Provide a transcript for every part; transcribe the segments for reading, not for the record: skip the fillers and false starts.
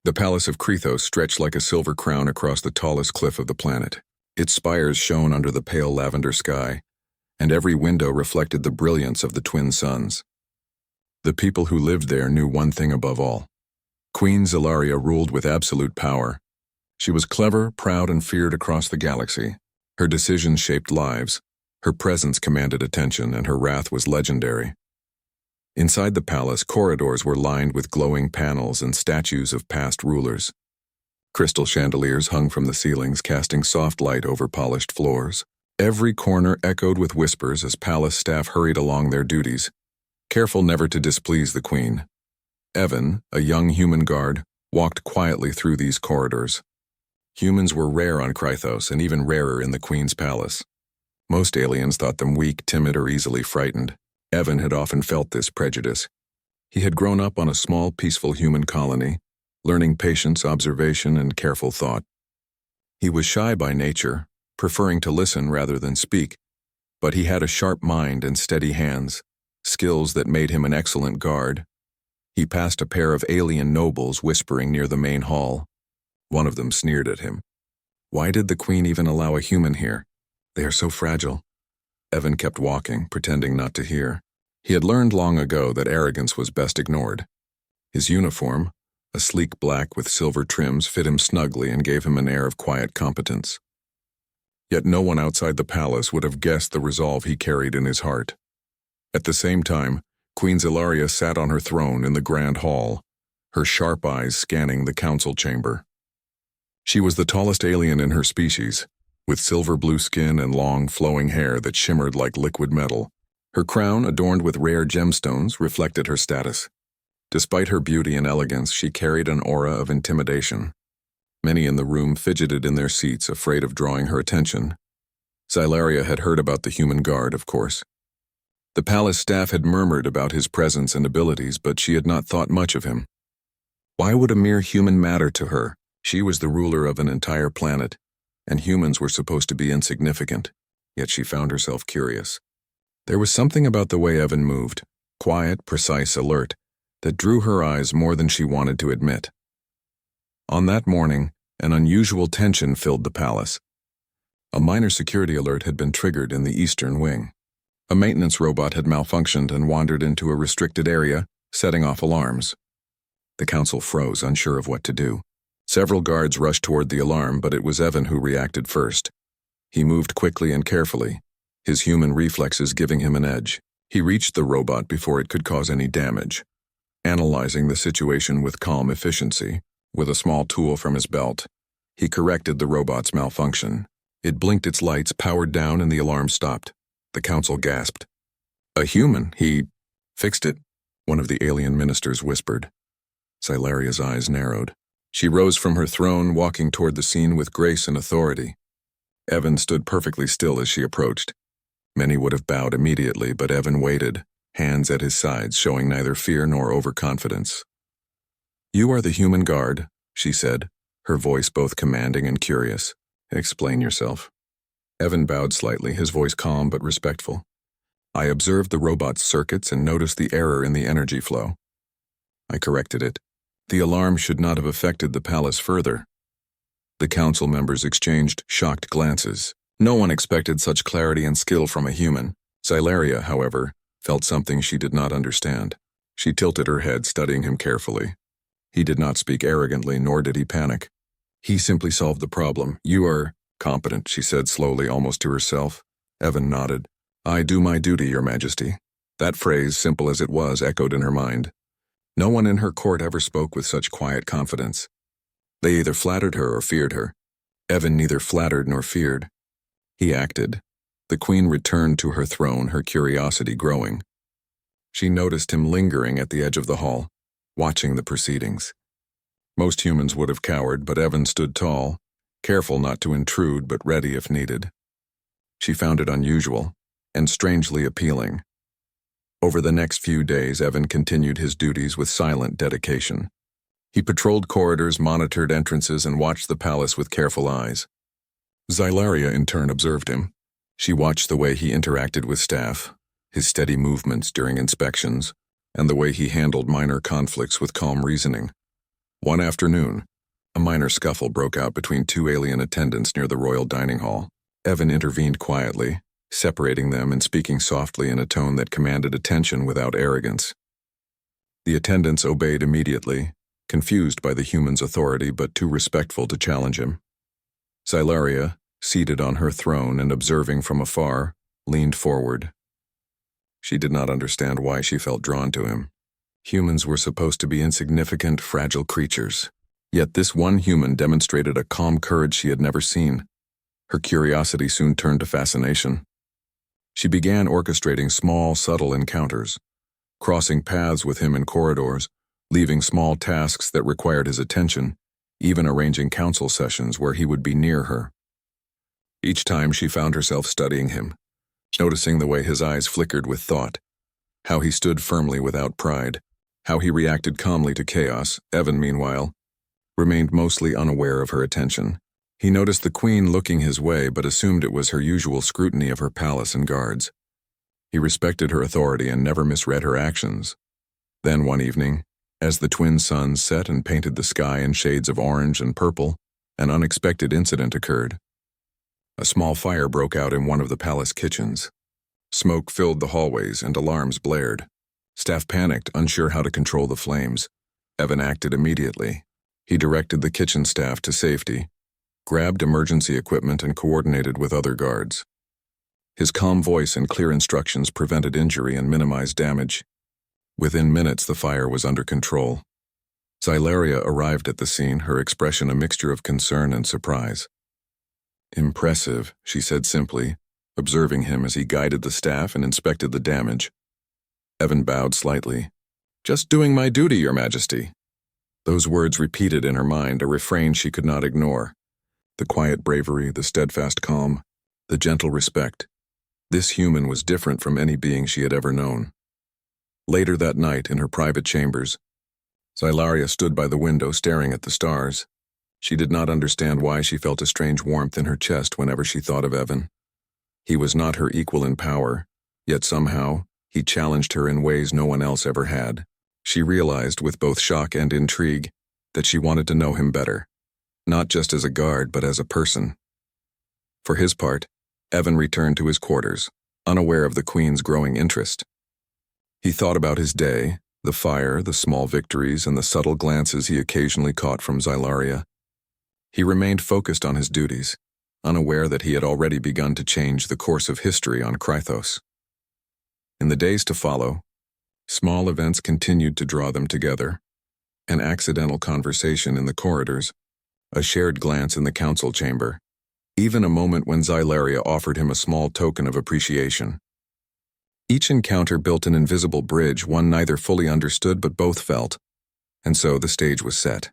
The palace of Krethos stretched like a silver crown across the tallest cliff of the planet. Its spires shone under the pale lavender sky, and every window reflected the brilliance of the twin suns. The people who lived there knew one thing above all. Queen Zelaria ruled with absolute power. She was clever, proud, and feared across the galaxy. Her decisions shaped lives, her presence commanded attention, and her wrath was legendary. Inside the palace, corridors were lined with glowing panels and statues of past rulers. Crystal chandeliers hung from the ceilings, casting soft light over polished floors. Every corner echoed with whispers as palace staff hurried along their duties, careful never to displease the queen. Evan, a young human guard, walked quietly through these corridors. Humans were rare on Krethos and even rarer in the queen's palace. Most aliens thought them weak, timid, or easily frightened. Evan had often felt this prejudice. He had grown up on a small, peaceful human colony, learning patience, observation, and careful thought. He was shy by nature, preferring to listen rather than speak, but he had a sharp mind and steady hands, skills that made him an excellent guard. He passed a pair of alien nobles whispering near the main hall. One of them sneered at him. Why did the queen even allow a human here? They are so fragile. Evan kept walking, pretending not to hear. He had learned long ago that arrogance was best ignored. His uniform, a sleek black with silver trims, fit him snugly and gave him an air of quiet competence. Yet no one outside the palace would have guessed the resolve he carried in his heart. At the same time, Queen Zelaria sat on her throne in the grand hall, her sharp eyes scanning the council chamber. She was the tallest alien in her species, with silver-blue skin and long, flowing hair that shimmered like liquid metal. Her crown, adorned with rare gemstones, reflected her status. Despite her beauty and elegance, she carried an aura of intimidation. Many in the room fidgeted in their seats, afraid of drawing her attention. Zelaria had heard about the human guard, of course. The palace staff had murmured about his presence and abilities, but she had not thought much of him. Why would a mere human matter to her? She was the ruler of an entire planet, and humans were supposed to be insignificant, yet she found herself curious. There was something about the way Evan moved, quiet, precise, alert, that drew her eyes more than she wanted to admit. On that morning, an unusual tension filled the palace. A minor security alert had been triggered in the eastern wing. A maintenance robot had malfunctioned and wandered into a restricted area, setting off alarms. The council froze, unsure of what to do. Several guards rushed toward the alarm, but it was Evan who reacted first. He moved quickly and carefully, his human reflexes giving him an edge. He reached the robot before it could cause any damage. Analyzing the situation with calm efficiency, with a small tool from his belt, he corrected the robot's malfunction. It blinked its lights, powered down, and the alarm stopped. The council gasped. "A human? He fixed it?" one of the alien ministers whispered. Zilaria's eyes narrowed. She rose from her throne, walking toward the scene with grace and authority. Evan stood perfectly still as she approached. Many would have bowed immediately, but Evan waited, hands at his sides, showing neither fear nor overconfidence. "You are the human guard," she said, her voice both commanding and curious. "Explain yourself." Evan bowed slightly, his voice calm but respectful. "I observed the robot's circuits and noticed the error in the energy flow. I corrected it. The alarm should not have affected the palace further." The council members exchanged shocked glances. No one expected such clarity and skill from a human. Zelaria, however, felt something she did not understand. She tilted her head, studying him carefully. He did not speak arrogantly, nor did he panic. He simply solved the problem. "You are competent," she said slowly, almost to herself. Evan nodded. "I do my duty, Your Majesty." That phrase, simple as it was, echoed in her mind. No one in her court ever spoke with such quiet confidence. They either flattered her or feared her. Evan neither flattered nor feared. He acted. The queen returned to her throne, her curiosity growing. She noticed him lingering at the edge of the hall, watching the proceedings. Most humans would have cowered, but Evan stood tall, careful not to intrude but ready if needed. She found it unusual and strangely appealing. Over the next few days, Evan continued his duties with silent dedication. He patrolled corridors, monitored entrances, and watched the palace with careful eyes. Zelaria, in turn, observed him. She watched the way he interacted with staff, his steady movements during inspections, and the way he handled minor conflicts with calm reasoning. One afternoon, a minor scuffle broke out between two alien attendants near the royal dining hall. Evan intervened quietly, separating them and speaking softly in a tone that commanded attention without arrogance. The attendants obeyed immediately, confused by the human's authority but too respectful to challenge him. Xylaria, seated on her throne and observing from afar, leaned forward. She did not understand why she felt drawn to him. Humans were supposed to be insignificant, fragile creatures. Yet this one human demonstrated a calm courage she had never seen. Her curiosity soon turned to fascination. She began orchestrating small, subtle encounters, crossing paths with him in corridors, leaving small tasks that required his attention, even arranging council sessions where he would be near her. Each time she found herself studying him, noticing the way his eyes flickered with thought, how he stood firmly without pride, how he reacted calmly to chaos. Evan, meanwhile, remained mostly unaware of her attention. He noticed the queen looking his way but assumed it was her usual scrutiny of her palace and guards. He respected her authority and never misread her actions. Then one evening, as the twin suns set and painted the sky in shades of orange and purple, an unexpected incident occurred. A small fire broke out in one of the palace kitchens. Smoke filled the hallways and alarms blared. Staff panicked, unsure how to control the flames. Evan acted immediately. He directed the kitchen staff to safety, grabbed emergency equipment and coordinated with other guards. His calm voice and clear instructions prevented injury and minimized damage. Within minutes, the fire was under control. Xylaria arrived at the scene, her expression a mixture of concern and surprise. "Impressive," she said simply, observing him as he guided the staff and inspected the damage. Evan bowed slightly. "Just doing my duty, Your Majesty." Those words repeated in her mind, a refrain she could not ignore. The quiet bravery, the steadfast calm, the gentle respect. This human was different from any being she had ever known. Later that night, in her private chambers, Xylaria stood by the window staring at the stars. She did not understand why she felt a strange warmth in her chest whenever she thought of Evan. He was not her equal in power, yet somehow, he challenged her in ways no one else ever had. She realized, with both shock and intrigue, that she wanted to know him better, not just as a guard but as a person. For his part, Evan returned to his quarters, unaware of the Queen's growing interest. He thought about his day, the fire, the small victories, and the subtle glances he occasionally caught from Xylaria. He remained focused on his duties, unaware that he had already begun to change the course of history on Krythos. In the days to follow, small events continued to draw them together. An accidental conversation in the corridors, a shared glance in the council chamber, even a moment when Xylaria offered him a small token of appreciation. Each encounter built an invisible bridge one neither fully understood but both felt, and so the stage was set.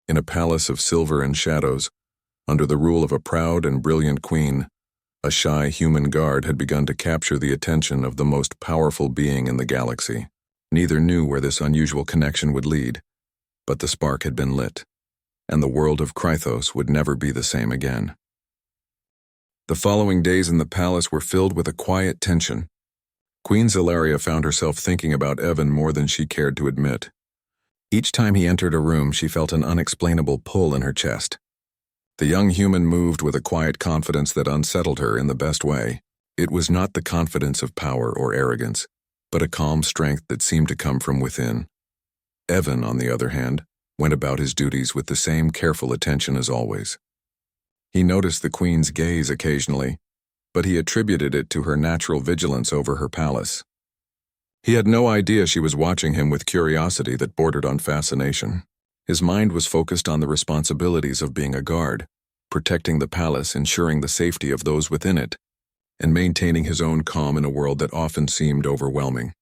In a palace of silver and shadows, under the rule of a proud and brilliant queen, a shy human guard had begun to capture the attention of the most powerful being in the galaxy. Neither knew where this unusual connection would lead, but the spark had been lit, and the world of Krythos would never be the same again. The following days in the palace were filled with a quiet tension. Queen Xylaria found herself thinking about Evan more than she cared to admit. Each time he entered a room, she felt an unexplainable pull in her chest. The young human moved with a quiet confidence that unsettled her in the best way. It was not the confidence of power or arrogance, but a calm strength that seemed to come from within. Evan, on the other hand, went about his duties with the same careful attention as always. He noticed the Queen's gaze occasionally, but he attributed it to her natural vigilance over her palace. He had no idea she was watching him with curiosity that bordered on fascination. His mind was focused on the responsibilities of being a guard, protecting the palace, ensuring the safety of those within it, and maintaining his own calm in a world that often seemed overwhelming.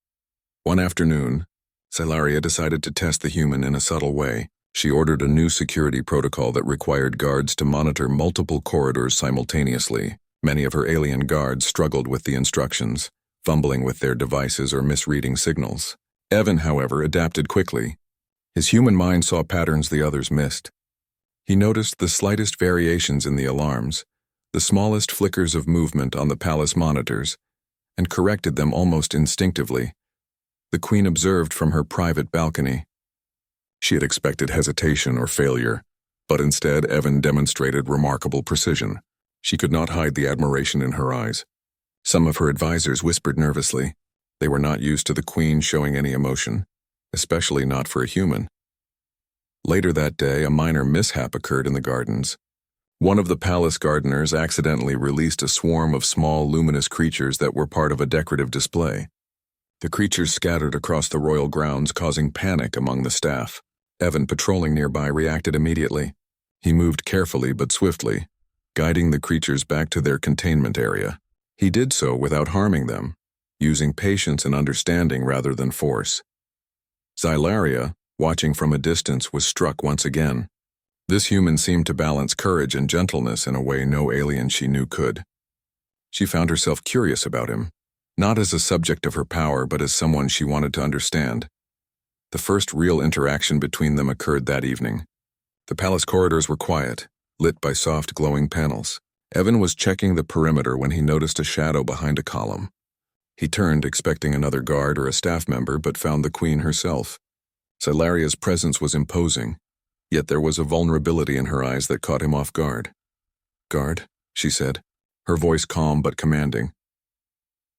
One afternoon, Xylaria decided to test the human in a subtle way. She ordered a new security protocol that required guards to monitor multiple corridors simultaneously. Many of her alien guards struggled with the instructions, fumbling with their devices or misreading signals. Evan, however, adapted quickly. His human mind saw patterns the others missed. He noticed the slightest variations in the alarms, the smallest flickers of movement on the palace monitors, and corrected them almost instinctively. The Queen observed from her private balcony. She had expected hesitation or failure, but instead Evan demonstrated remarkable precision. She could not hide the admiration in her eyes. Some of her advisors whispered nervously. They were not used to the Queen showing any emotion, especially not for a human. Later that day, a minor mishap occurred in the gardens. One of the palace gardeners accidentally released a swarm of small, luminous creatures that were part of a decorative display. The creatures scattered across the royal grounds, causing panic among the staff. Evan, patrolling nearby, reacted immediately. He moved carefully but swiftly, guiding the creatures back to their containment area. He did so without harming them, using patience and understanding rather than force. Xylaria, watching from a distance, was struck once again. This human seemed to balance courage and gentleness in a way no alien she knew could. She found herself curious about him, not as a subject of her power but as someone she wanted to understand. The first real interaction between them occurred that evening. The palace corridors were quiet, lit by soft glowing panels. Evan was checking the perimeter when he noticed a shadow behind a column. He turned, expecting another guard or a staff member, but found the Queen herself. Xylaria's presence was imposing, yet there was a vulnerability in her eyes that caught him off guard. "Guard," she said, her voice calm but commanding.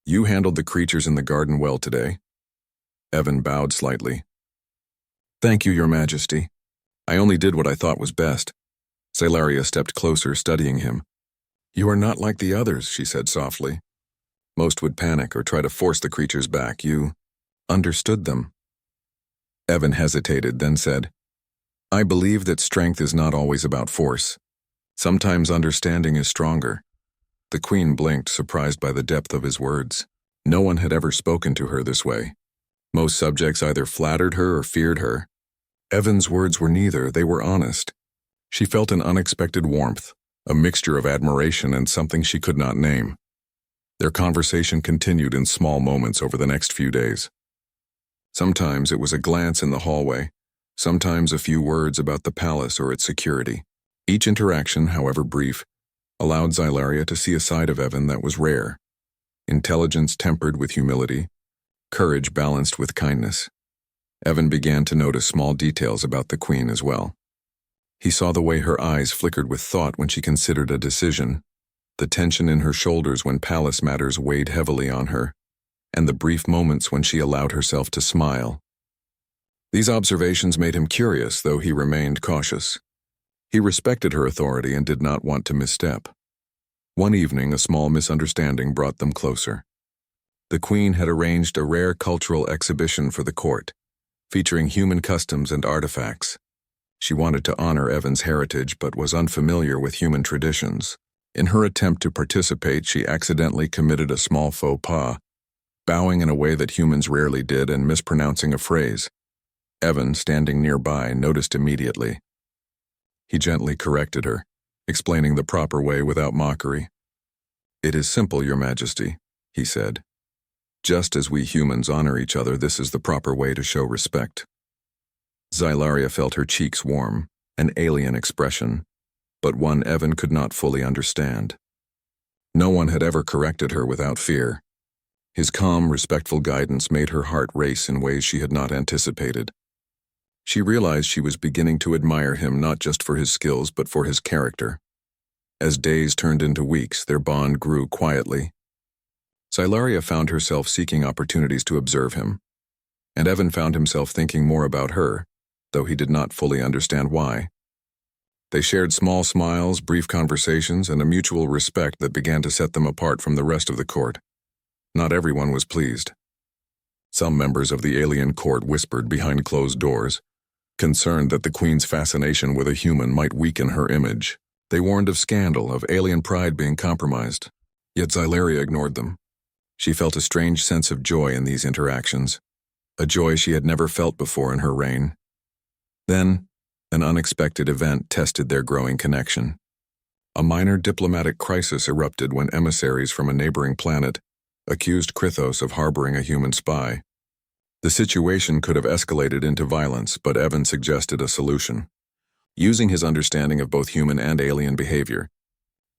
"You handled the creatures in the garden well today." Evan bowed slightly. "Thank you, Your Majesty. I only did what I thought was best." Xylaria stepped closer, studying him. "You are not like the others," she said softly. "Most would panic or try to force the creatures back. You understood them." Evan hesitated, then said, "I believe that strength is not always about force. Sometimes understanding is stronger." The Queen blinked, surprised by the depth of his words. No one had ever spoken to her this way. Most subjects either flattered her or feared her. Evan's words were neither, they were honest. She felt an unexpected warmth, a mixture of admiration and something she could not name. Their conversation continued in small moments over the next few days. Sometimes it was a glance in the hallway, sometimes a few words about the palace or its security. Each interaction, however brief, allowed Xylaria to see a side of Evan that was rare. Intelligence tempered with humility, courage balanced with kindness. Evan began to notice small details about the Queen as well. He saw the way her eyes flickered with thought when she considered a decision, the tension in her shoulders when palace matters weighed heavily on her, and the brief moments when she allowed herself to smile. These observations made him curious, though he remained cautious. He respected her authority and did not want to misstep. One evening, a small misunderstanding brought them closer. The Queen had arranged a rare cultural exhibition for the court, featuring human customs and artifacts. She wanted to honor Evan's heritage but was unfamiliar with human traditions. In her attempt to participate, she accidentally committed a small faux pas, bowing in a way that humans rarely did and mispronouncing a phrase. Evan, standing nearby, noticed immediately. He gently corrected her, explaining the proper way without mockery. "It is simple, Your Majesty," he said. "Just as we humans honor each other, this is the proper way to show respect." Xylaria felt her cheeks warm, an alien expression, but one Evan could not fully understand. No one had ever corrected her without fear. His calm, respectful guidance made her heart race in ways she had not anticipated. She realized she was beginning to admire him not just for his skills but for his character. As days turned into weeks, their bond grew quietly. Xylaria found herself seeking opportunities to observe him, and Evan found himself thinking more about her, though he did not fully understand why. They shared small smiles, brief conversations, and a mutual respect that began to set them apart from the rest of the court. Not everyone was pleased. Some members of the alien court whispered behind closed doors, concerned that the Queen's fascination with a human might weaken her image. They warned of scandal, of alien pride being compromised. Yet Xylaria ignored them. She felt a strange sense of joy in these interactions, a joy she had never felt before in her reign. Then, an unexpected event tested their growing connection. A minor diplomatic crisis erupted when emissaries from a neighboring planet accused Krythos of harboring a human spy. The situation could have escalated into violence, but Evan suggested a solution. Using his understanding of both human and alien behavior,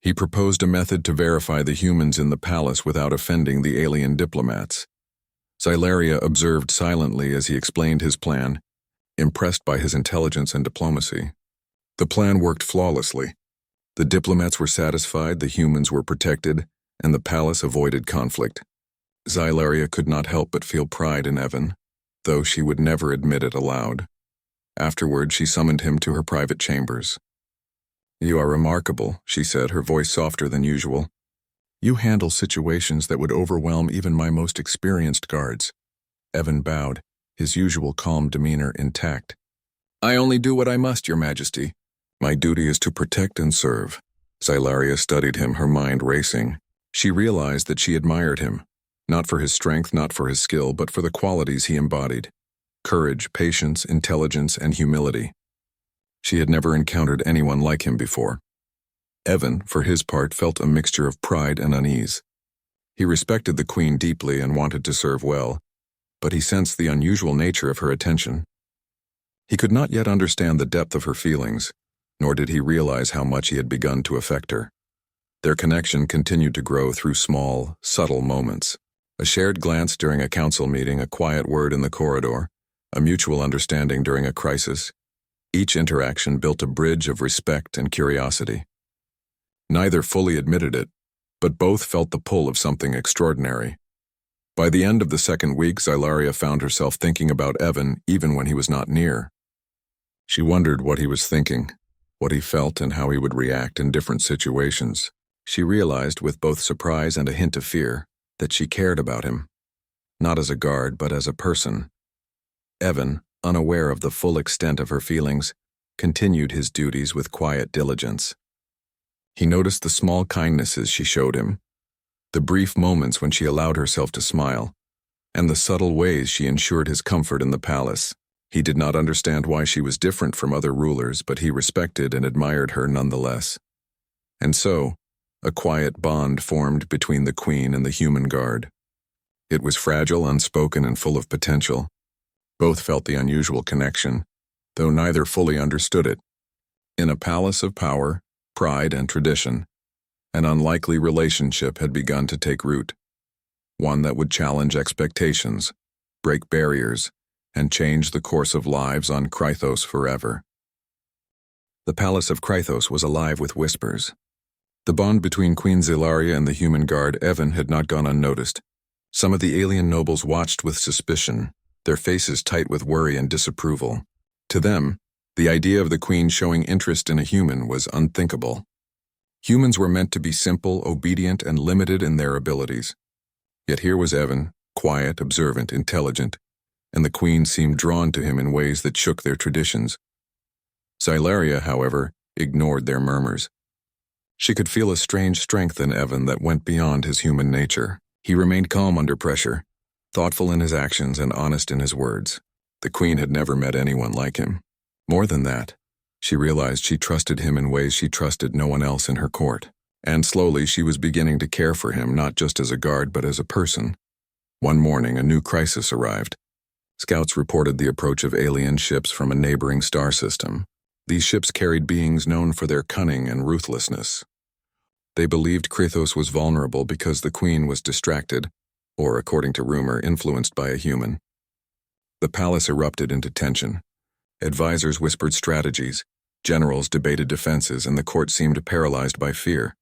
he proposed a method to verify the humans in the palace without offending the alien diplomats. Xylaria observed silently as he explained his plan, impressed by his intelligence and diplomacy. The plan worked flawlessly. The diplomats were satisfied, the humans were protected, and the palace avoided conflict. Xylaria could not help but feel pride in Evan, though she would never admit it aloud. Afterward, she summoned him to her private chambers. "You are remarkable," she said, her voice softer than usual. "You handle situations that would overwhelm even my most experienced guards." Evan bowed, his usual calm demeanor intact. "I only do what I must, Your Majesty. My duty is to protect and serve." Xylaria studied him, her mind racing. She realized that she admired him, not for his strength, not for his skill, but for the qualities he embodied: courage, patience, intelligence, and humility. She had never encountered anyone like him before. Evan, for his part, felt a mixture of pride and unease. He respected the Queen deeply and wanted to serve well, but he sensed the unusual nature of her attention. He could not yet understand the depth of her feelings, nor did he realize how much he had begun to affect her. Their connection continued to grow through small, subtle moments. A shared glance during a council meeting, a quiet word in the corridor, a mutual understanding during a crisis. Each interaction built a bridge of respect and curiosity. Neither fully admitted it, but both felt the pull of something extraordinary. By the end of the second week, Xylaria found herself thinking about Evan even when he was not near. She wondered what he was thinking, what he felt, and how he would react in different situations. She realized, with both surprise and a hint of fear, that she cared about him, not as a guard, but as a person. Evan, unaware of the full extent of her feelings, continued his duties with quiet diligence. He noticed the small kindnesses she showed him, the brief moments when she allowed herself to smile, and the subtle ways she ensured his comfort in the palace. He did not understand why she was different from other rulers, but he respected and admired her nonetheless. And so, a quiet bond formed between the Queen and the human guard. It was fragile, unspoken, and full of potential. Both felt the unusual connection, though neither fully understood it. In a palace of power, pride, and tradition, an unlikely relationship had begun to take root, one that would challenge expectations, break barriers, and change the course of lives on Krythos forever. The palace of Krythos was alive with whispers. The bond between Queen Xylaria and the human guard Evan had not gone unnoticed. Some of the alien nobles watched with suspicion, their faces tight with worry and disapproval. To them, the idea of the Queen showing interest in a human was unthinkable. Humans were meant to be simple, obedient, and limited in their abilities. Yet here was Evan, quiet, observant, intelligent, and the Queen seemed drawn to him in ways that shook their traditions. Xylaria, however, ignored their murmurs. She could feel a strange strength in Evan that went beyond his human nature. He remained calm under pressure, thoughtful in his actions and honest in his words. The Queen had never met anyone like him. More than that, she realized she trusted him in ways she trusted no one else in her court. And slowly she was beginning to care for him, not just as a guard but as a person. One morning, a new crisis arrived. Scouts reported the approach of alien ships from a neighboring star system. These ships carried beings known for their cunning and ruthlessness. They believed Krythos was vulnerable because the Queen was distracted, or, according to rumor, influenced by a human. The palace erupted into tension. Advisors whispered strategies, generals debated defenses, and the court seemed paralyzed by fear.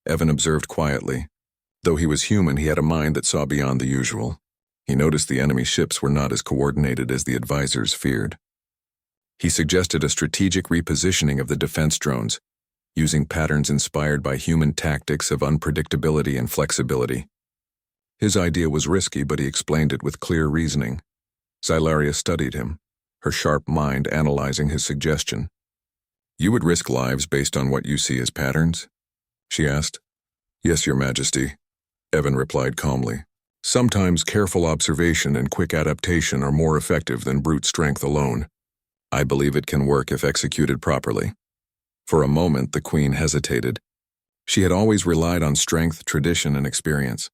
Evan observed quietly. Though he was human, he had a mind that saw beyond the usual. He noticed the enemy ships were not as coordinated as the advisors feared. He suggested a strategic repositioning of the defense drones, using patterns inspired by human tactics of unpredictability and flexibility. His idea was risky, but he explained it with clear reasoning. Xylaria studied him, her sharp mind analyzing his suggestion. "You would risk lives based on what you see as patterns?" she asked. "Yes, Your Majesty," Evan replied calmly. "Sometimes careful observation and quick adaptation are more effective than brute strength alone. I believe it can work if executed properly." For a moment, the Queen hesitated. She had always relied on strength, tradition, and experience.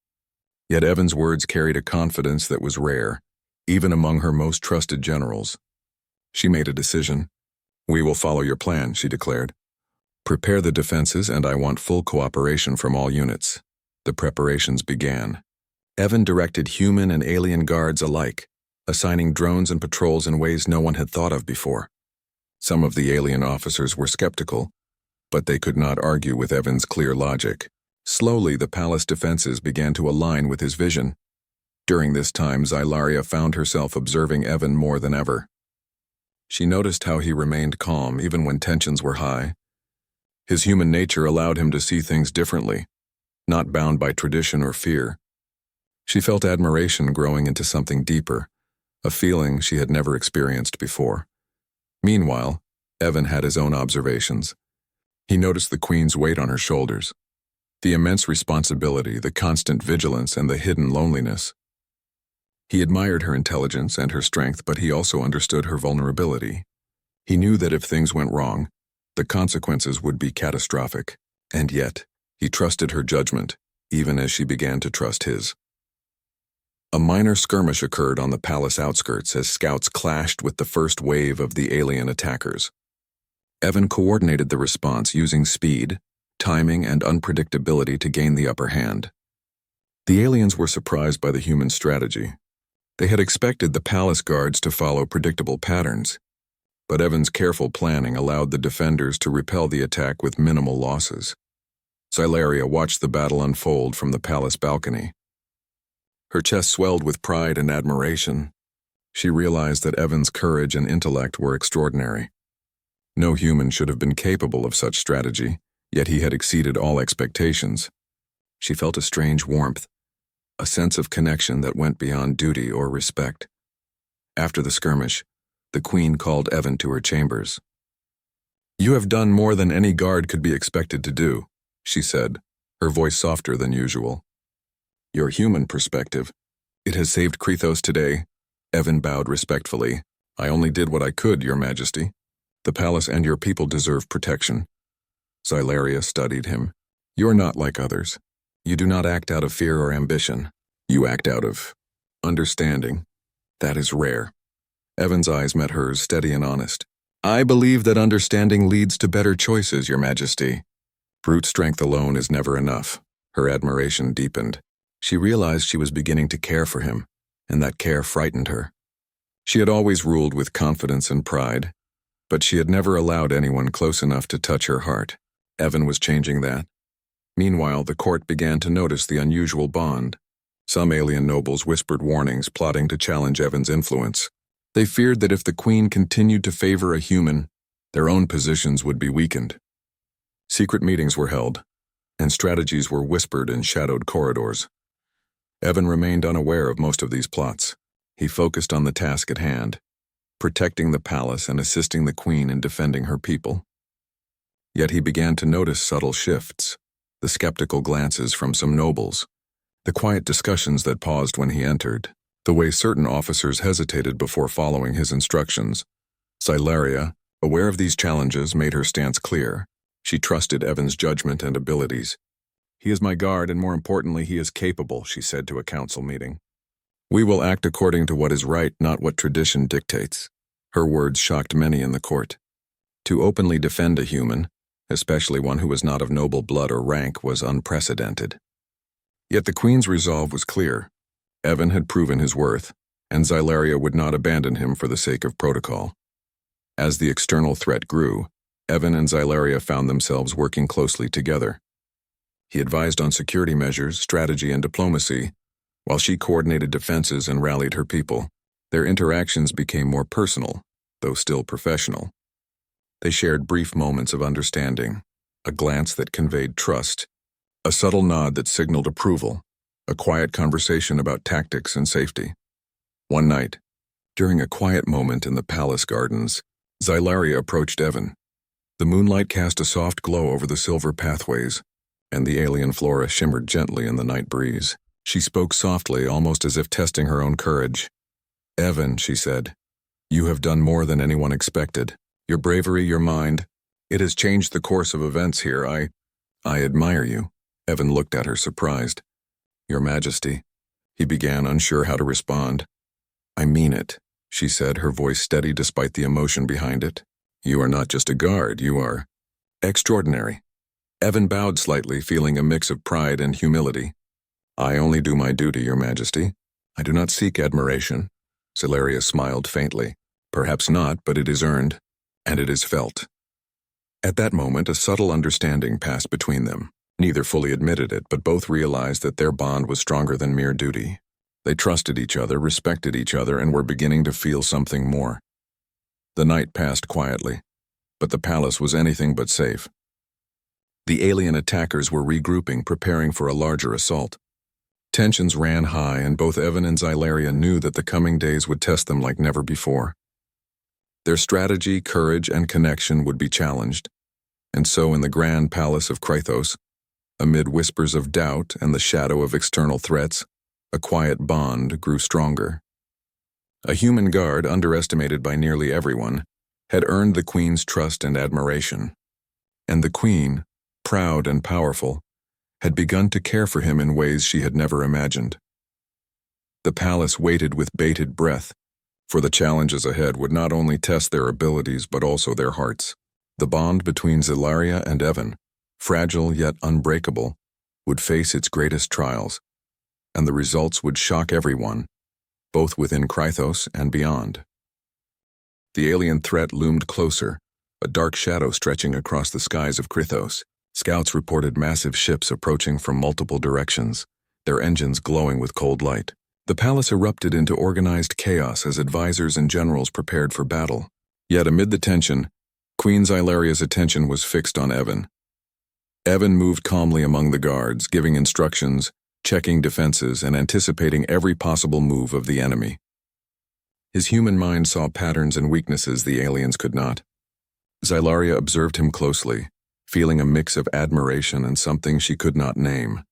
Yet Evan's words carried a confidence that was rare, even among her most trusted generals. She made a decision. "We will follow your plan," she declared. "Prepare the defenses, and I want full cooperation from all units." The preparations began. Evan directed human and alien guards alike, assigning drones and patrols in ways no one had thought of before. Some of the alien officers were skeptical, but they could not argue with Evan's clear logic. Slowly, the palace defenses began to align with his vision. During this time, Xylaria found herself observing Evan more than ever. She noticed how he remained calm even when tensions were high. His human nature allowed him to see things differently, not bound by tradition or fear. She felt admiration growing into something deeper, a feeling she had never experienced before. Meanwhile, Evan had his own observations. He noticed the Queen's weight on her shoulders, the immense responsibility, the constant vigilance, and the hidden loneliness. He admired her intelligence and her strength, but he also understood her vulnerability. He knew that if things went wrong, the consequences would be catastrophic, and yet, he trusted her judgment, even as she began to trust his. A minor skirmish occurred on the palace outskirts as scouts clashed with the first wave of the alien attackers. Evan coordinated the response using speed, timing, and unpredictability to gain the upper hand. The aliens were surprised by the human strategy. They had expected the palace guards to follow predictable patterns, but Evan's careful planning allowed the defenders to repel the attack with minimal losses. Xylaria watched the battle unfold from the palace balcony. Her chest swelled with pride and admiration. She realized that Evan's courage and intellect were extraordinary. No human should have been capable of such strategy, yet he had exceeded all expectations. She felt a strange warmth, a sense of connection that went beyond duty or respect. After the skirmish, the Queen called Evan to her chambers. "You have done more than any guard could be expected to do," she said, her voice softer than usual. "Your human perspective. It has saved Krithos today." Evan bowed respectfully. "I only did what I could, Your Majesty. The palace and your people deserve protection." Xylaria studied him. "You're not like others. You do not act out of fear or ambition. You act out of understanding. That is rare." Evan's eyes met hers, steady and honest. "I believe that understanding leads to better choices, Your Majesty. Brute strength alone is never enough." Her admiration deepened. She realized she was beginning to care for him, and that care frightened her. She had always ruled with confidence and pride, but she had never allowed anyone close enough to touch her heart. Evan was changing that. Meanwhile, the court began to notice the unusual bond. Some alien nobles whispered warnings, plotting to challenge Evan's influence. They feared that if the Queen continued to favor a human, their own positions would be weakened. Secret meetings were held, and strategies were whispered in shadowed corridors. Evan remained unaware of most of these plots. He focused on the task at hand, protecting the palace and assisting the Queen in defending her people. Yet he began to notice subtle shifts, the skeptical glances from some nobles, the quiet discussions that paused when he entered, the way certain officers hesitated before following his instructions. Xylaria, aware of these challenges, made her stance clear. She trusted Evan's judgment and abilities. "He is my guard, and more importantly, he is capable," she said to a council meeting. "We will act according to what is right, not what tradition dictates." Her words shocked many in the court. To openly defend a human, especially one who was not of noble blood or rank, was unprecedented. Yet the Queen's resolve was clear. Evan had proven his worth, and Xylaria would not abandon him for the sake of protocol. As the external threat grew, Evan and Xylaria found themselves working closely together. He advised on security measures, strategy, and diplomacy, while she coordinated defenses and rallied her people. Their interactions became more personal, though still professional. They shared brief moments of understanding, a glance that conveyed trust, a subtle nod that signaled approval, a quiet conversation about tactics and safety. One night, during a quiet moment in the palace gardens, Xylaria approached Evan. The moonlight cast a soft glow over the silver pathways, and the alien flora shimmered gently in the night breeze. She spoke softly, almost as if testing her own courage. "Evan," she said, "you have done more than anyone expected. Your bravery, your mind, it has changed the course of events here. I admire you." Evan looked at her, surprised. "Your Majesty," he began, unsure how to respond. "I mean it," she said, her voice steady despite the emotion behind it. "You are not just a guard, you are extraordinary." Evan bowed slightly, feeling a mix of pride and humility. "I only do my duty, Your Majesty. I do not seek admiration. Zelaria smiled faintly. Perhaps not, but it is earned, and it is felt. At that moment, a subtle understanding passed between them. Neither fully admitted it, but both realized that their bond was stronger than mere duty. They trusted each other, respected each other, and were beginning to feel something more. The night passed quietly, but the palace was anything but safe. The alien attackers were regrouping, preparing for a larger assault. Tensions ran high, and both Evan and Zelaria knew that the coming days would test them like never before. Their strategy, courage, and connection would be challenged, and so in the grand palace of Krythos, amid whispers of doubt and the shadow of external threats, a quiet bond grew stronger. A human guard, underestimated by nearly everyone, had earned the Queen's trust and admiration, and the Queen, proud and powerful, had begun to care for him in ways she had never imagined. The palace waited with bated breath, for the challenges ahead would not only test their abilities but also their hearts. The bond between Zelaria and Evan, fragile yet unbreakable, would face its greatest trials, and the results would shock everyone, both within Krythos and beyond. The alien threat loomed closer, a dark shadow stretching across the skies of Krythos. Scouts reported massive ships approaching from multiple directions, their engines glowing with cold light. The palace erupted into organized chaos as advisors and generals prepared for battle. Yet amid the tension, Queen Zylaria's attention was fixed on Evan. Evan moved calmly among the guards, giving instructions, checking defenses, and anticipating every possible move of the enemy. His human mind saw patterns and weaknesses the aliens could not. Zelaria observed him closely, feeling a mix of admiration and something she could not name.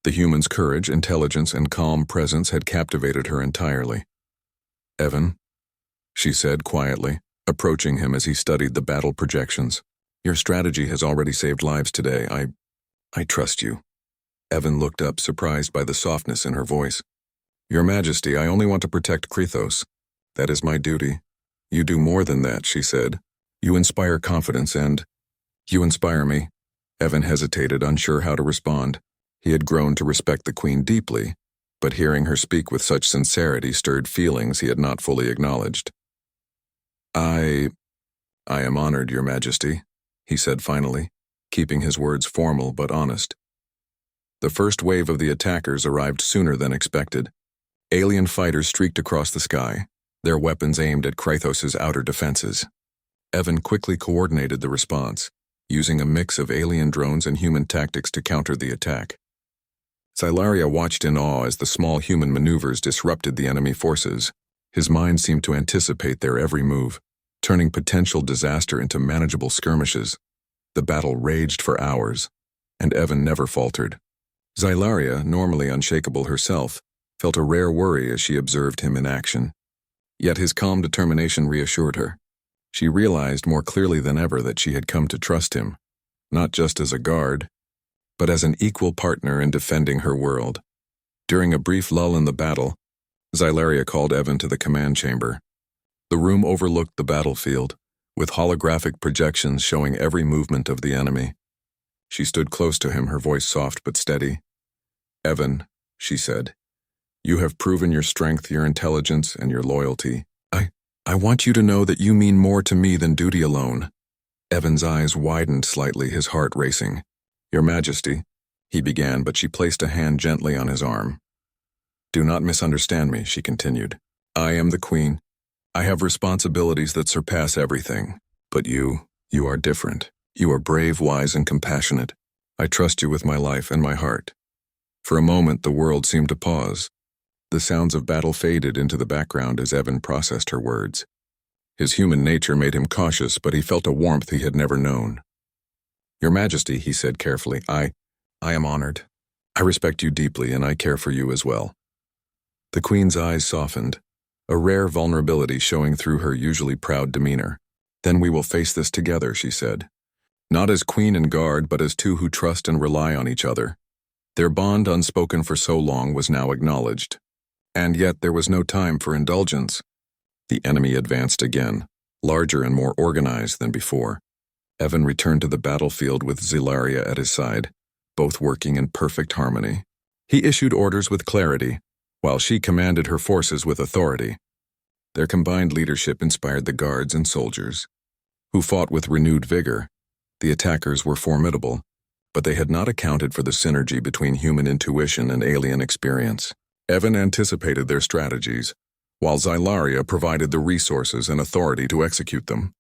The human's courage, intelligence, and calm presence had captivated her entirely. "Evan," she said quietly, approaching him as he studied the battle projections. "Your strategy has already saved lives today. I trust you." Evan looked up, surprised by the softness in her voice. "Your Majesty, I only want to protect Krythos. That is my duty." "You do more than that," she said. "You inspire confidence and—" "You inspire me." Evan hesitated, unsure how to respond. He had grown to respect the Queen deeply, but hearing her speak with such sincerity stirred feelings he had not fully acknowledged. I am honored, Your Majesty," he said finally, keeping his words formal but honest. The first wave of the attackers arrived sooner than expected. Alien fighters streaked across the sky, their weapons aimed at Krythos' outer defenses. Evan quickly coordinated the response, using a mix of alien drones and human tactics to counter the attack. Zelaria watched in awe as the small human maneuvers disrupted the enemy forces. His mind seemed to anticipate their every move, turning potential disaster into manageable skirmishes. The battle raged for hours, and Evan never faltered. Zelaria, normally unshakable herself, felt a rare worry as she observed him in action. Yet his calm determination reassured her. She realized more clearly than ever that she had come to trust him, not just as a guard, but as an equal partner in defending her world. During a brief lull in the battle, Zelaria called Evan to the command chamber. The room overlooked the battlefield, with holographic projections showing every movement of the enemy. She stood close to him, her voice soft but steady. "Evan," she said, "you have proven your strength, your intelligence, and your loyalty. I want you to know that you mean more to me than duty alone." Evan's eyes widened slightly, his heart racing. "Your Majesty," he began, but she placed a hand gently on his arm. "Do not misunderstand me," she continued. "I am the Queen. I have responsibilities that surpass everything. But you are different. You are brave, wise, and compassionate. I trust you with my life and my heart." For a moment, the world seemed to pause. The sounds of battle faded into the background as Evan processed her words. His human nature made him cautious, but he felt a warmth he had never known. "Your Majesty," he said carefully, I am honored. I respect you deeply, and I care for you as well." The Queen's eyes softened, a rare vulnerability showing through her usually proud demeanor. "Then we will face this together," she said. Not as Queen and guard, but as two who trust and rely on each other. Their bond, unspoken for so long, was now acknowledged. And yet there was no time for indulgence. The enemy advanced again, larger and more organized than before. Evan returned to the battlefield with Zelaria at his side, both working in perfect harmony. He issued orders with clarity, while she commanded her forces with authority. Their combined leadership inspired the guards and soldiers, who fought with renewed vigor. The attackers were formidable, but they had not accounted for the synergy between human intuition and alien experience. Evan anticipated their strategies, while Xylaria provided the resources and authority to execute them.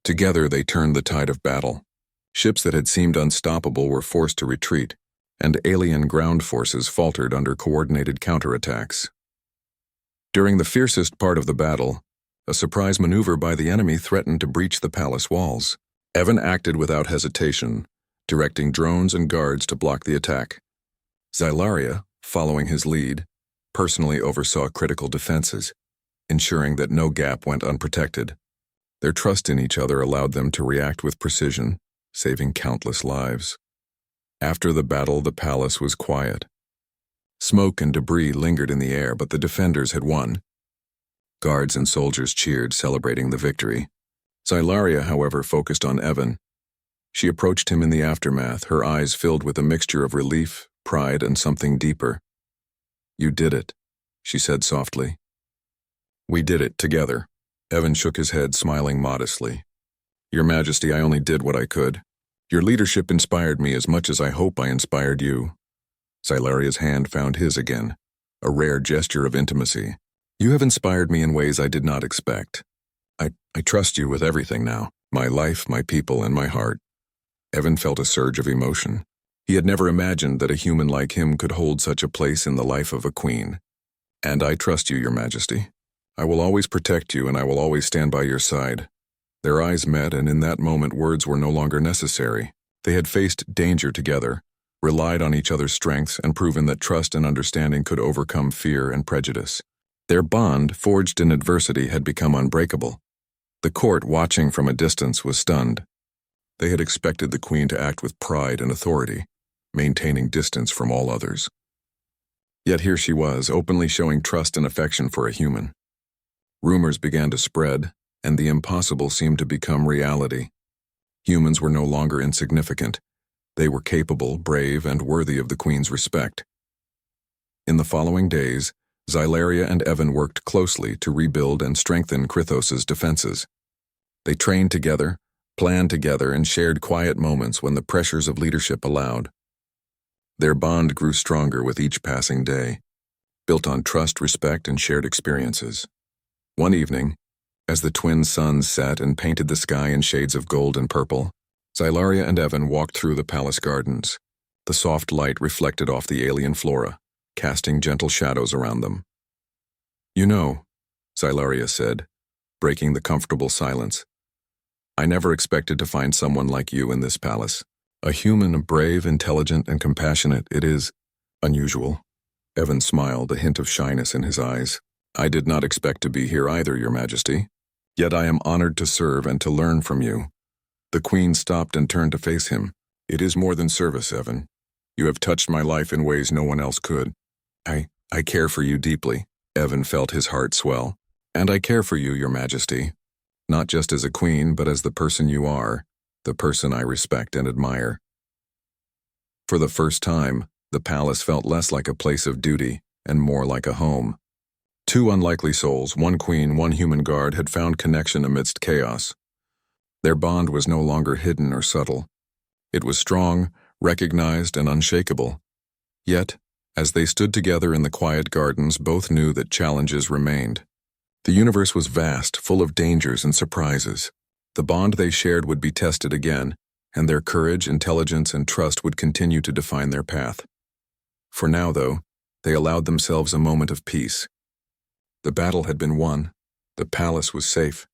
Together they turned the tide of battle. Ships that had seemed unstoppable were forced to retreat, and alien ground forces faltered under coordinated counterattacks. During the fiercest part of the battle, a surprise maneuver by the enemy threatened to breach the palace walls. Evan acted without hesitation, directing drones and guards to block the attack. Xylaria, following his lead, personally oversaw critical defenses, ensuring that no gap went unprotected. Their trust in each other allowed them to react with precision, saving countless lives. After the battle, the palace was quiet. Smoke and debris lingered in the air, but the defenders had won. Guards and soldiers cheered, celebrating the victory. Xylaria, however, focused on Evan. She approached him in the aftermath, her eyes filled with a mixture of relief, pride, and something deeper. "You did it," she said softly. "We did it together." Evan shook his head, smiling modestly. "Your Majesty, I only did what I could. Your leadership inspired me as much as I hope I inspired you." Xylaria's hand found his again, a rare gesture of intimacy. "You have inspired me in ways I did not expect. I trust you with everything now, my life, my people, and my heart." Evan felt a surge of emotion. He had never imagined that a human like him could hold such a place in the life of a queen. "And I trust you, Your Majesty. I will always protect you, and I will always stand by your side." Their eyes met, and in that moment words were no longer necessary. They had faced danger together, relied on each other's strengths, and proven that trust and understanding could overcome fear and prejudice. Their bond, forged in adversity, had become unbreakable. The court, watching from a distance, was stunned. They had expected the queen to act with pride and authority, maintaining distance from all others. Yet here she was, openly showing trust and affection for a human. Rumors began to spread, and the impossible seemed to become reality. Humans were no longer insignificant. They were capable, brave, and worthy of the queen's respect. In the following days, Xylaria and Evan worked closely to rebuild and strengthen Krythos's defenses. They trained together, planned together, and shared quiet moments when the pressures of leadership allowed. Their bond grew stronger with each passing day, built on trust, respect, and shared experiences. One evening, as the twin suns set and painted the sky in shades of gold and purple, Xylaria and Evan walked through the palace gardens. The soft light reflected off the alien flora, casting gentle shadows around them. "You know," Xylaria said, breaking the comfortable silence, "I never expected to find someone like you in this palace. A human, brave, intelligent, and compassionate. It is unusual." Evan smiled, a hint of shyness in his eyes. "I did not expect to be here either, Your Majesty. Yet I am honored to serve and to learn from you." The queen stopped and turned to face him. "It is more than service, Evan. You have touched my life in ways no one else could. I care for you deeply." Evan felt his heart swell. "And I care for you, Your Majesty. Not just as a queen, but as the person you are, the person I respect and admire." For the first time, the palace felt less like a place of duty and more like a home. Two unlikely souls, one queen, one human guard, had found connection amidst chaos. Their bond was no longer hidden or subtle. It was strong, recognized, and unshakable. Yet, as they stood together in the quiet gardens, both knew that challenges remained. The universe was vast, full of dangers and surprises. The bond they shared would be tested again, and their courage, intelligence, and trust would continue to define their path. For now, though, they allowed themselves a moment of peace. The battle had been won, the palace was safe,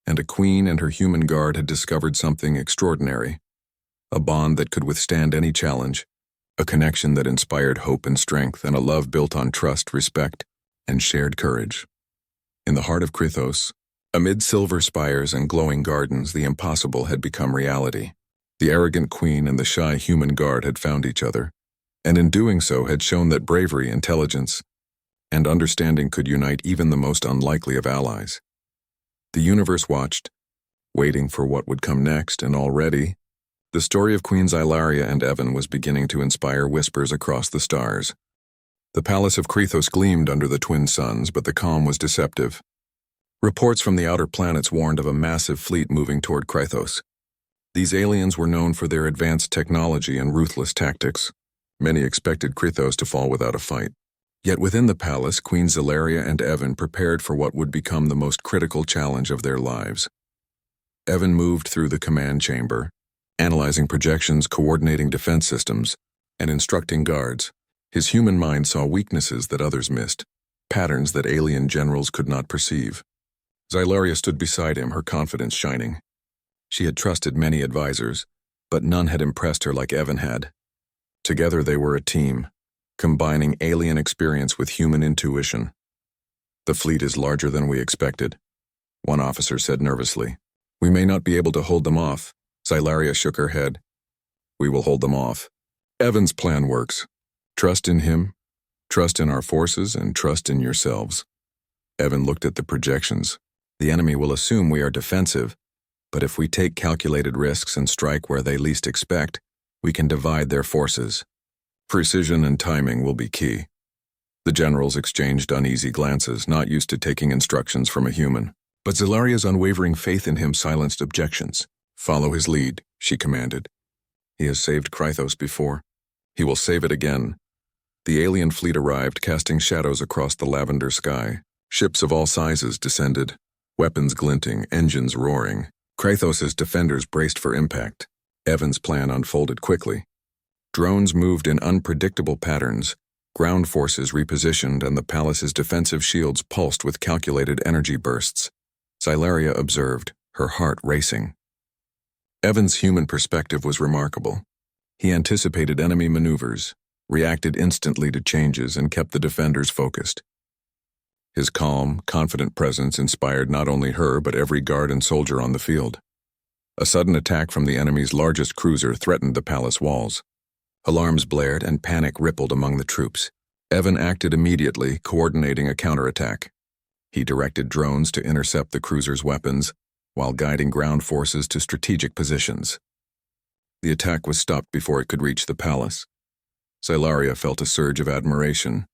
and a queen and her human guard had discovered something extraordinary. A bond that could withstand any challenge, a connection that inspired hope and strength, and a love built on trust, respect, and shared courage. In the heart of Krythos, amid silver spires and glowing gardens, the impossible had become reality. The arrogant queen and the shy human guard had found each other, and in doing so had shown that bravery, intelligence, and understanding could unite even the most unlikely of allies. The universe watched, waiting for what would come next, and already, the story of Queen Xylaria and Evan was beginning to inspire whispers across the stars. The palace of Krythos gleamed under the twin suns, but the calm was deceptive. Reports from the outer planets warned of a massive fleet moving toward Krythos. These aliens were known for their advanced technology and ruthless tactics. Many expected Krythos to fall without a fight. Yet within the palace, Queen Zelaria and Evan prepared for what would become the most critical challenge of their lives. Evan moved through the command chamber, analyzing projections, coordinating defense systems, and instructing guards. His human mind saw weaknesses that others missed, patterns that alien generals could not perceive. Zelaria stood beside him, her confidence shining. She had trusted many advisors, but none had impressed her like Evan had. Together they were a team, combining alien experience with human intuition. "The fleet is larger than we expected," one officer said nervously. "We may not be able to hold them off." Zelaria shook her head. "We will hold them off. Evan's plan works. Trust in him, trust in our forces, and trust in yourselves." Evan looked at the projections. "The enemy will assume we are defensive, but if we take calculated risks and strike where they least expect, we can divide their forces. Precision and timing will be key." The generals exchanged uneasy glances, not used to taking instructions from a human. But Zelaria's unwavering faith in him silenced objections. "Follow his lead," she commanded. "He has saved Krythos before. He will save it again." The alien fleet arrived, casting shadows across the lavender sky. Ships of all sizes descended, weapons glinting, engines roaring. Krythos' defenders braced for impact. Evan's plan unfolded quickly. Drones moved in unpredictable patterns, ground forces repositioned, and the palace's defensive shields pulsed with calculated energy bursts. Zelaria observed, her heart racing. Evan's human perspective was remarkable. He anticipated enemy maneuvers, reacted instantly to changes, and kept the defenders focused. His calm, confident presence inspired not only her but every guard and soldier on the field. A sudden attack from the enemy's largest cruiser threatened the palace walls. Alarms blared and panic rippled among the troops. Evan acted immediately, coordinating a counterattack. He directed drones to intercept the cruiser's weapons, while guiding ground forces to strategic positions. The attack was stopped before it could reach the palace. Zelaria felt a surge of admiration.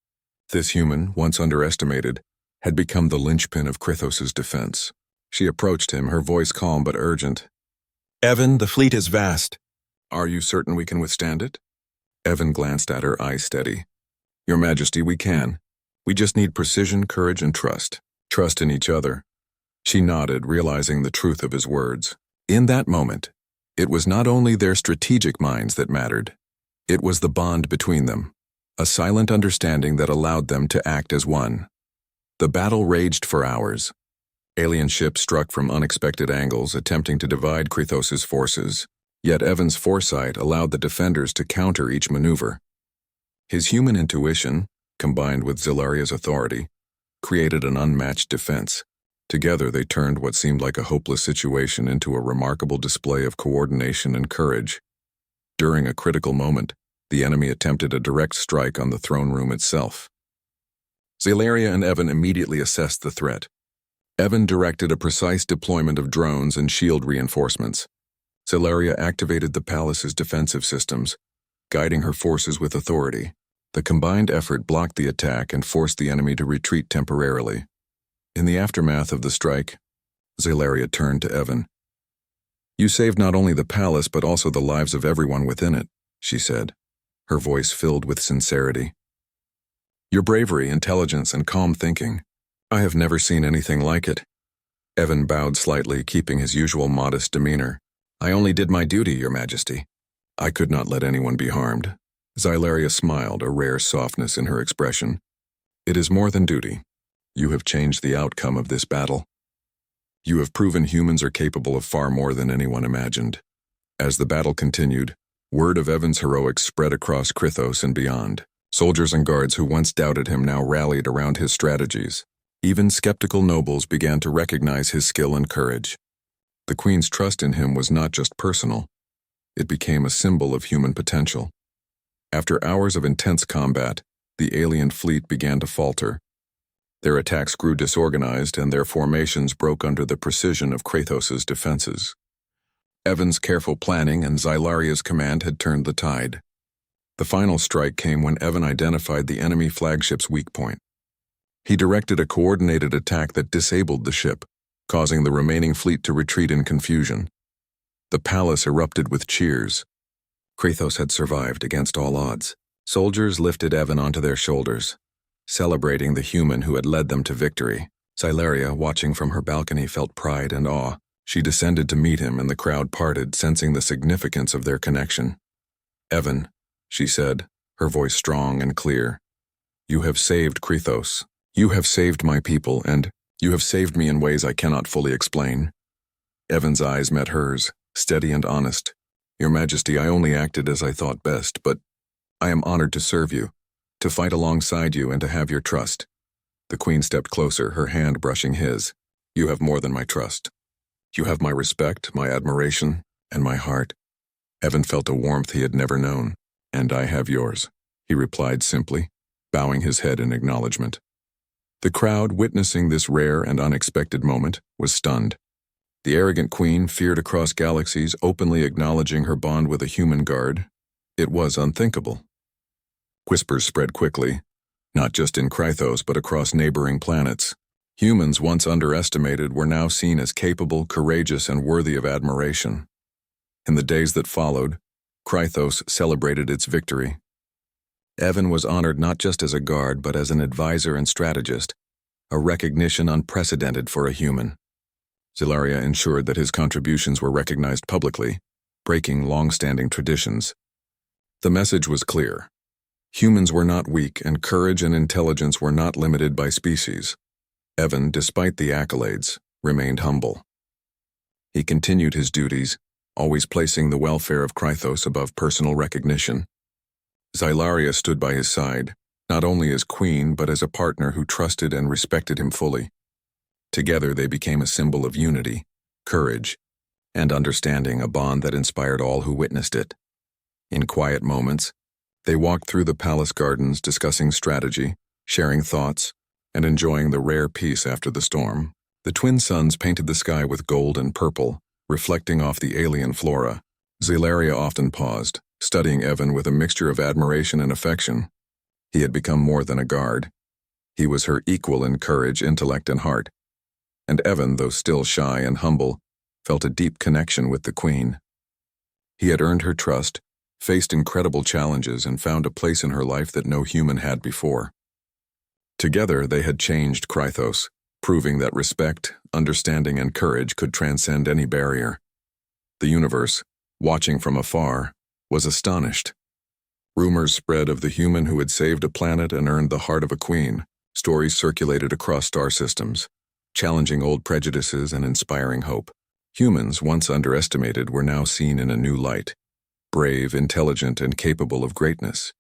This human, once underestimated, had become the linchpin of Krythos' defense. She approached him, her voice calm but urgent. "Evan, the fleet is vast. Are you certain we can withstand it?" Evan glanced at her, eyes steady. "Your Majesty, we can. We just need precision, courage, and trust. Trust in each other." She nodded, realizing the truth of his words. In that moment, it was not only their strategic minds that mattered. It was the bond between them, a silent understanding that allowed them to act as one. The battle raged for hours. Alien ships struck from unexpected angles, attempting to divide Krythos' forces. Yet Evan's foresight allowed the defenders to counter each maneuver. His human intuition, combined with Zelaria's authority, created an unmatched defense. Together they turned what seemed like a hopeless situation into a remarkable display of coordination and courage. During a critical moment, the enemy attempted a direct strike on the throne room itself. Zelaria and Evan immediately assessed the threat. Evan directed a precise deployment of drones and shield reinforcements. Zelaria activated the palace's defensive systems, guiding her forces with authority. The combined effort blocked the attack and forced the enemy to retreat temporarily. In the aftermath of the strike, Zelaria turned to Evan. "You saved not only the palace but also the lives of everyone within it," she said, her voice filled with sincerity. "Your bravery, intelligence, and calm thinking, I have never seen anything like it." Evan bowed slightly, keeping his usual modest demeanor. "I only did my duty, Your Majesty. I could not let anyone be harmed." Zelaria smiled, a rare softness in her expression. "It is more than duty. You have changed the outcome of this battle. You have proven humans are capable of far more than anyone imagined." As the battle continued, word of Evan's heroics spread across Krythos and beyond. Soldiers and guards who once doubted him now rallied around his strategies. Even skeptical nobles began to recognize his skill and courage. The Queen's trust in him was not just personal. It became a symbol of human potential. After hours of intense combat, the alien fleet began to falter. Their attacks grew disorganized and their formations broke under the precision of Krythos' defenses. Evan's careful planning and Zelaria's command had turned the tide. The final strike came when Evan identified the enemy flagship's weak point. He directed a coordinated attack that disabled the ship, causing the remaining fleet to retreat in confusion. The palace erupted with cheers. Kratos had survived against all odds. Soldiers lifted Evan onto their shoulders, celebrating the human who had led them to victory. Xylaria, watching from her balcony, felt pride and awe. She descended to meet him, and the crowd parted, sensing the significance of their connection. "Evan," she said, her voice strong and clear, "you have saved Kratos. You have saved my people, and you have saved me in ways I cannot fully explain." Evan's eyes met hers, steady and honest. "Your Majesty, I only acted as I thought best, but I am honored to serve you, to fight alongside you, and to have your trust." The Queen stepped closer, her hand brushing his. "You have more than my trust. You have my respect, my admiration, and my heart." Evan felt a warmth he had never known. "And I have yours," he replied simply, bowing his head in acknowledgement. The crowd, witnessing this rare and unexpected moment, was stunned. The arrogant Queen feared across galaxies, openly acknowledging her bond with a human guard. It was unthinkable. Whispers spread quickly, not just in Kratos but across neighboring planets. Humans once underestimated were now seen as capable, courageous, and worthy of admiration. In the days that followed, Kratos celebrated its victory. Evan was honored not just as a guard but as an advisor and strategist, a recognition unprecedented for a human. Xylaria ensured that his contributions were recognized publicly, breaking long-standing traditions. The message was clear. Humans were not weak, and courage and intelligence were not limited by species. Evan, despite the accolades, remained humble. He continued his duties, always placing the welfare of Kratos above personal recognition. Xylaria stood by his side, not only as queen but as a partner who trusted and respected him fully. Together they became a symbol of unity, courage, and understanding, a bond that inspired all who witnessed it. In quiet moments, they walked through the palace gardens, discussing strategy, sharing thoughts, and enjoying the rare peace after the storm. The twin suns painted the sky with gold and purple, reflecting off the alien flora. Xylaria often paused, studying Evan with a mixture of admiration and affection. He had become more than a guard. He was her equal in courage, intellect, and heart. And Evan, though still shy and humble, felt a deep connection with the Queen. He had earned her trust, faced incredible challenges, and found a place in her life that no human had before. Together they had changed Kratos, proving that respect, understanding, and courage could transcend any barrier. The universe, watching from afar, was astonished. Rumors spread of the human who had saved a planet and earned the heart of a queen. Stories circulated across star systems, challenging old prejudices and inspiring hope. Humans, once underestimated, were now seen in a new light, brave, intelligent, and capable of greatness.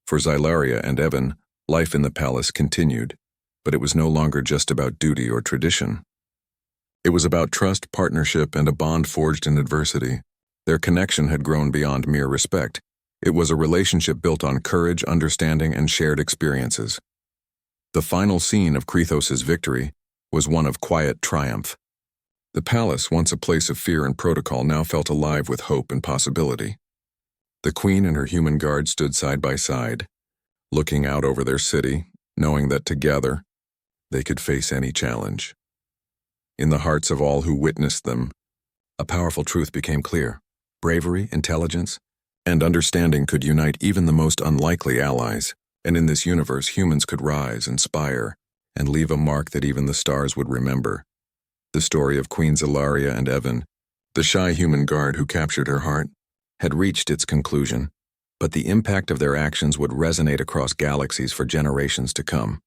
For Xylaria and Evan, life in the palace continued, but it was no longer just about duty or tradition. It was about trust, partnership, and a bond forged in adversity. Their connection had grown beyond mere respect. It was a relationship built on courage, understanding, and shared experiences. The final scene of Kratos' victory was one of quiet triumph. The palace, once a place of fear and protocol, now felt alive with hope and possibility. The Queen and her human guard stood side by side, looking out over their city, knowing that together they could face any challenge. In the hearts of all who witnessed them, a powerful truth became clear. Bravery, intelligence, and understanding could unite even the most unlikely allies, and in this universe humans could rise, inspire, and leave a mark that even the stars would remember. The story of Queen Xylaria and Evan, the shy human guard who captured her heart, had reached its conclusion, but the impact of their actions would resonate across galaxies for generations to come.